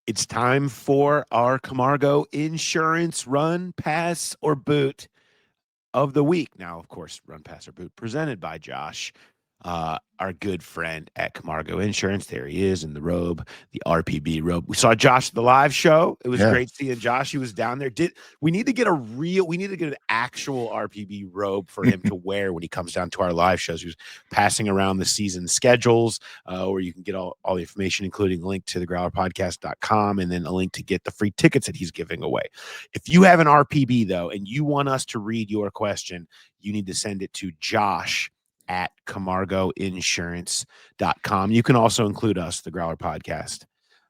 It's time for our Camargo Insurance Run, Pass, or Boot of the week. Now, of course, Run, Pass, or Boot presented by Josh, our good friend at Camargo Insurance. There he is in the robe, the RPB robe. We saw Josh at the live show. It was Yeah. great seeing Josh. He was down there. We need to get an actual RPB robe for him to wear when he comes down to our live shows. He was passing around the season schedules, where you can get all the information, including a link to thegrowlerpodcast.com and then a link to get the free tickets that he's giving away. If you have an RPB, though, and you want us to read your question, you need to send it to Josh at CamargoInsurance.com. You can also include us, the Growler Podcast,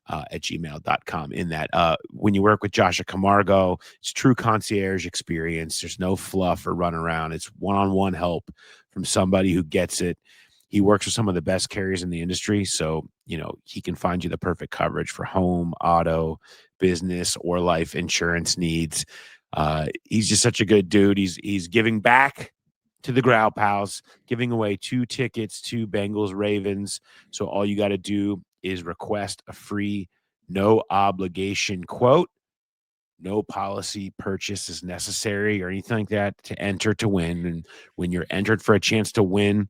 at gmail.com in that. When you work with Josh at Camargo, it's true concierge experience. There's no fluff or run around. It's one-on-one help from somebody who gets it. He works with some of the best carriers in the industry, so he can find you the perfect coverage for home, auto, business, or life insurance needs. He's just such a good dude. He's giving back to the Growl Pals, giving away 2 tickets to Bengals Ravens. So all you got to do is request a free, no obligation quote. No policy purchase is necessary or anything like that to enter to win. And when you're entered for a chance to win,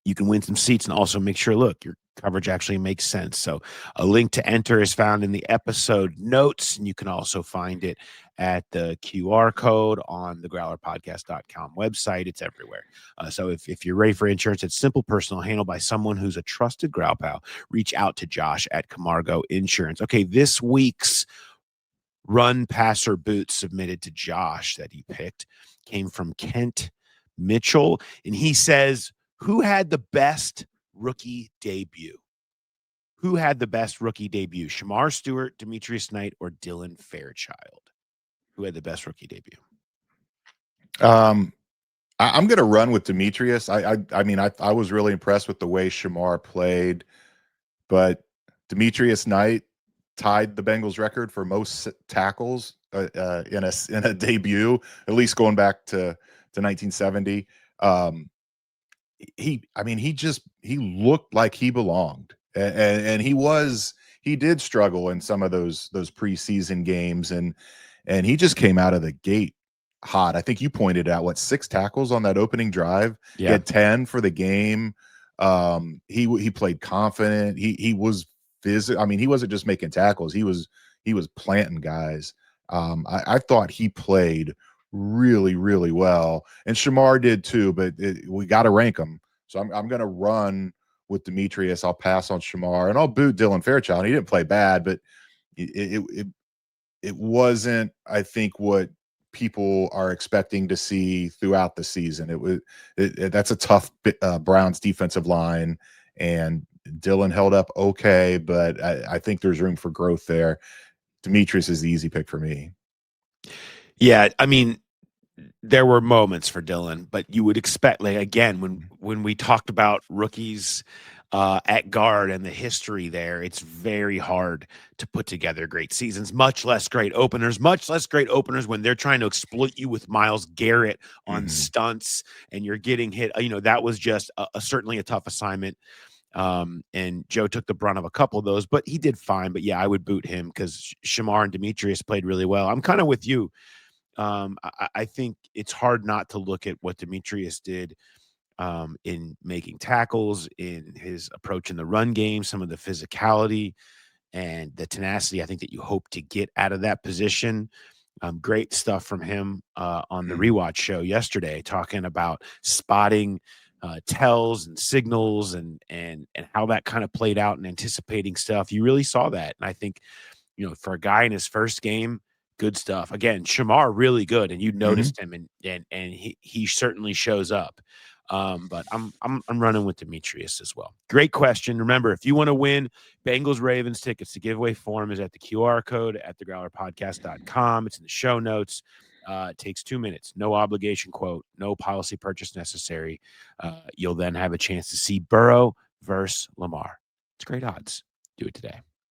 you can win some seats and also make sure, look, your coverage actually makes sense. So a link to enter is found in the episode notes, and you can also find it at the QR code on the growlerpodcast.com website. It's everywhere. So if you're ready for insurance, it's simple, personal, handled by someone who's a trusted Growl Pal. Reach out to Josh at Camargo Insurance. Okay, this week's Run, Pass, or Boot submitted to Josh that he picked came from Kent Mitchell, and he says, who had the best rookie debut? Who had the best rookie debut? Shemar Stewart, Demetrius Knight, or Dylan Fairchild? Who had the best rookie debut? I'm going to run with Demetrius. I mean, I was really impressed with the way Shemar played, but Demetrius Knight tied the Bengals record for most tackles in a debut, at least going back to 1970. He looked like he belonged, and he did struggle in some of those preseason games, and he just came out of the gate hot. I think you pointed out 6 tackles on that opening drive. Yeah. He had 10 for the game. He played confident. He was physical. I mean, he wasn't just making tackles. He was planting guys. I thought he played really, really well, and Shemar did too. But we got to rank him. So I'm going to run with Demetrius. I'll pass on Shemar, and I'll boot Dylan Fairchild. He didn't play bad, but it wasn't, I think, what people are expecting to see throughout the season. That's a tough Browns defensive line, and Dylan held up okay, but I think there's room for growth there. Demetrius is the easy pick for me. Yeah, I mean, there were moments for Dylan, but you would expect, like, again, when we talked about rookies at guard and the history there, it's very hard to put together great seasons, much less great openers when they're trying to exploit you with Myles Garrett on stunts and you're getting hit. That was just certainly a tough assignment. And Joe took the brunt of a couple of those, but he did fine. But yeah, I would boot him because Shemar and Demetrius played really well. I'm kind of with you. I think it's hard not to look at what Demetrius did in making tackles, in his approach in the run game, some of the physicality and the tenacity I think that you hope to get out of that position. Great stuff from him on the rewatch show yesterday, talking about spotting tells and signals and how that kind of played out and anticipating stuff. You really saw that. And I think, for a guy in his first game, good stuff. Again, Shemar really good, and you noticed him, and he certainly shows up. But I'm running with Demetrius as well. Great question. Remember, if you want to win Bengals Ravens tickets, the giveaway form is at the QR code at thegrowlerpodcast.com. It's in the show notes. It takes 2 minutes. No obligation quote. No policy purchase necessary. You'll then have a chance to see Burrow versus Lamar. It's great odds. Do it today.